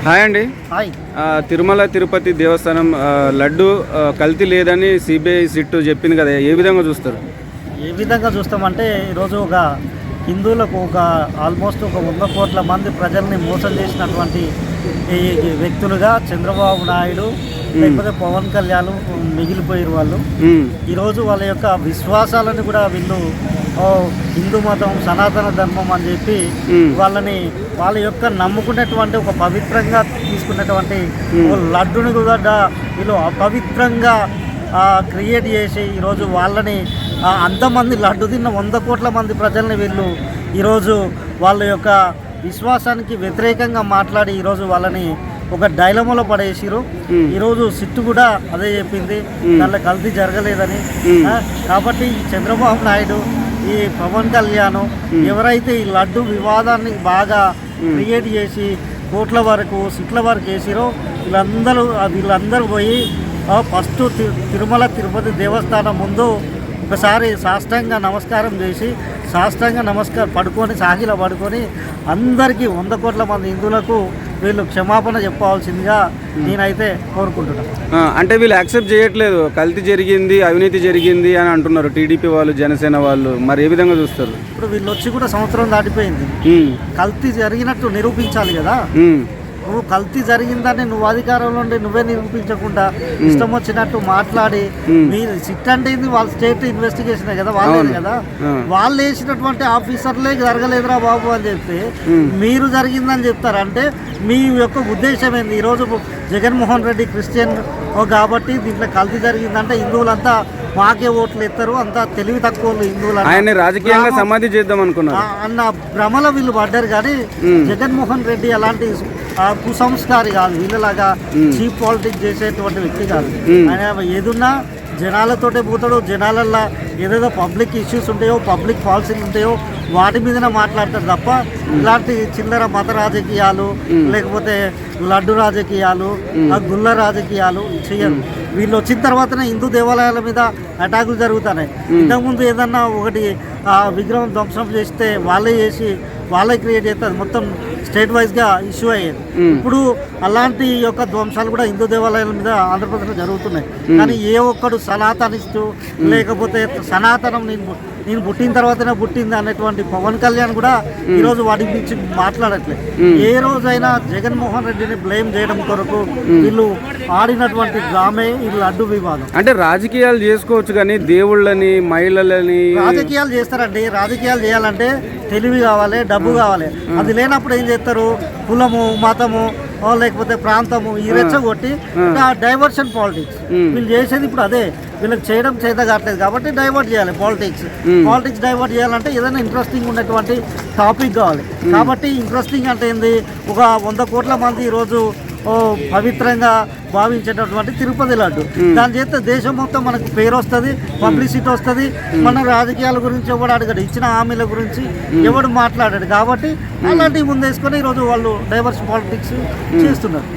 Hi అండి. తిరుమల తిరుపతి దేవస్థానం లడ్డు కల్తీ లేదని సిబిఐ సిట్టు చెప్పింది కదా, ఏ విధంగా చూస్తారు? ఏ విధంగా చూస్తామంటే ఈరోజు ఒక హిందువులకు ఆల్మోస్ట్ 100 కోట్ల మంది ప్రజల్ని మోసం చేసినటువంటి ఈ వ్యక్తులుగా చంద్రబాబు నాయుడు లేకపోతే పవన్ కళ్యాణ్ మిగిలిపోయారు. వాళ్ళు ఈరోజు వాళ్ళ యొక్క విశ్వాసాలను కూడా వీళ్ళు హిందూ మతం సనాతన ధర్మం అని చెప్పి వాళ్ళ యొక్క నమ్ముకునేటువంటి ఒక పవిత్రంగా తీసుకున్నటువంటి లడ్డుని కూడా వీళ్ళు అపవిత్రంగా క్రియేట్ చేసి ఈరోజు వాళ్ళని అంతమంది లడ్డు తిన్న 100 కోట్ల మంది ప్రజల్ని వీళ్ళు ఈరోజు వాళ్ళ యొక్క విశ్వాసానికి వ్యతిరేకంగా మాట్లాడి ఈరోజు వాళ్ళని ఒక డైలమాలో పడేసిరు. ఈరోజు సిట్టు కూడా అదే చెప్పింది, దాంట్లో కల్తీ జరగలేదని. కాబట్టి చంద్రబాబు నాయుడు ఈ పవన్ కళ్యాణ్ ఎవరైతే ఈ లడ్డు వివాదాన్ని బాగా క్రియేట్ చేసి కోట్ల వరకు సిట్ల వరకు వేసిరో వీళ్ళందరూ పోయి ఫస్ట్ తిరుమల తిరుపతి దేవస్థానం ముందు ఒకసారి సాష్టాంగ నమస్కారం చేసి సాగిల పడుకొని అందరికీ 100 కోట్ల మంది హిందువులకు వీళ్ళు క్షమాపణ చెప్పవలసిందిగా నేనైతే కోరుకుంటున్నాను. అంటే వీళ్ళు యాక్సెప్ట్ చేయట్లేదు, కల్తీ జరిగింది, అవినీతి జరిగింది అని అంటున్నారు టీడీపీ వాళ్ళు, జనసేన వాళ్ళు. మరి ఏ విధంగా చూస్తారు? ఇప్పుడు వీళ్ళు వచ్చి కూడా సంవత్సరం దాటిపోయింది. కల్తీ జరిగినట్టు నిరూపించాలి కదా. నువ్వు కల్తీ జరిగిందని నువ్వు అధికారంలో ఉండి నువ్వే నిరూపించకుండా ఇష్టం వచ్చినట్టు మాట్లాడి మీరు సిట్ అంటే వాళ్ళ స్టేట్ ఇన్వెస్టిగేషన్ కదా, వాళ్ళే కదా, వాళ్ళు వేసినటువంటి ఆఫీసర్లే జరగలేదురా బాబు అని చెప్పి మీరు జరిగిందని చెప్తారు. అంటే మీ యొక్క ఉద్దేశం ఏంది? ఈరోజు జగన్మోహన్ రెడ్డి క్రిస్టియన్ కాబట్టి దీంట్లో కల్తీ జరిగిందంటే హిందువులంతా మాకే ఓట్లు ఎత్తారు, అంతా తెలివి తక్కువ హిందువులు ఆయన రాజకీయంగా సమాధి చేద్దాం అనుకున్నారు అన్న భ్రమలో వీళ్ళు పడ్డారు. కానీ జగన్మోహన్ రెడ్డి అలాంటి కుసంస్కారి కాదు, వీళ్ళలాగా చీప్ పాలిటిక్స్ చేసేటువంటి వ్యక్తి కాదు. ఆయన ఏదున్నా జనాలతోటే పోతాడు, జనాలల్లో ఏదేదో పబ్లిక్ ఇష్యూస్ ఉంటాయో పబ్లిక్ పాలసీలు ఉంటాయో వాటి మీదనే మాట్లాడతారు తప్ప ఇలాంటి చిల్లర మత రాజకీయాలు లేకపోతే లడ్డు రాజకీయాలు గుళ్ళ రాజకీయాలు చేయరు. వీళ్ళు వచ్చిన తర్వాతనే హిందూ దేవాలయాల మీద అటాకులు జరుగుతున్నాయి. ఇంతకుముందు ఏదన్నా ఒకటి విగ్రహం ధ్వంసం చేస్తే వాళ్ళే క్రియేట్ చేస్తారు, మొత్తం స్టేట్ వైజ్గా ఇష్యూ అయ్యేది. ఇప్పుడు అలాంటి యొక్క ధ్వంసాలు కూడా హిందూ దేవాలయాల మీద ఆంధ్రప్రదేశ్లో జరుగుతున్నాయి. కానీ ఏ ఒక్కడు సనాతనిస్తూ లేకపోతే సనాతనం నేను పుట్టిన తర్వాతనే పుట్టింది అనేటువంటి పవన్ కళ్యాణ్ కూడా ఈరోజు వాటి గురించి మాట్లాడట్లేదు. ఏ రోజైనా జగన్మోహన్ రెడ్డిని బ్లేమ్ చేయడం కొరకు వీళ్ళు ఆడినటువంటి డ్రామే ఈ లడ్డు వివాదం. అంటే రాజకీయాలు చేసుకోవచ్చు కానీ దేవుళ్ళని మహిళలని రాజకీయాలు చేస్తారండి. రాజకీయాలు చేయాలంటే తెలివి కావాలి, డబ్బు కావాలి. అది లేనప్పుడు ఏం చేస్తారు? కులము మతము లేకపోతే ప్రాంతము ఈ రెచ్చగొట్టి డైవర్షన్ పాలిటిక్స్ వీళ్ళు చేసేది ఇప్పుడు అదే. వీళ్ళకి చేయడం చేత కావట్లేదు కాబట్టి డైవర్ట్ చేయాలి పాలిటిక్స్ డైవర్ట్ చేయాలంటే ఏదైనా ఇంట్రెస్టింగ్ ఉన్నటువంటి టాపిక్ కావాలి. కాబట్టి ఇంట్రెస్టింగ్ అంటే ఏంది? ఒక 100 కోట్ల మంది ఈరోజు పవిత్రంగా భావించేటటువంటి తిరుపతి లడ్డు, దాని చేస్తే దేశం మొత్తం మనకు పేరు వస్తుంది, పబ్లిసిటీ వస్తుంది. మన రాజకీయాల గురించి ఎవడు అడగడు, ఇచ్చిన హామీల గురించి ఎవడు మాట్లాడాడు. కాబట్టి అలాంటివి ముందేసుకొని ఈరోజు వాళ్ళు డైవర్స్ పాలిటిక్స్ చేస్తున్నారు.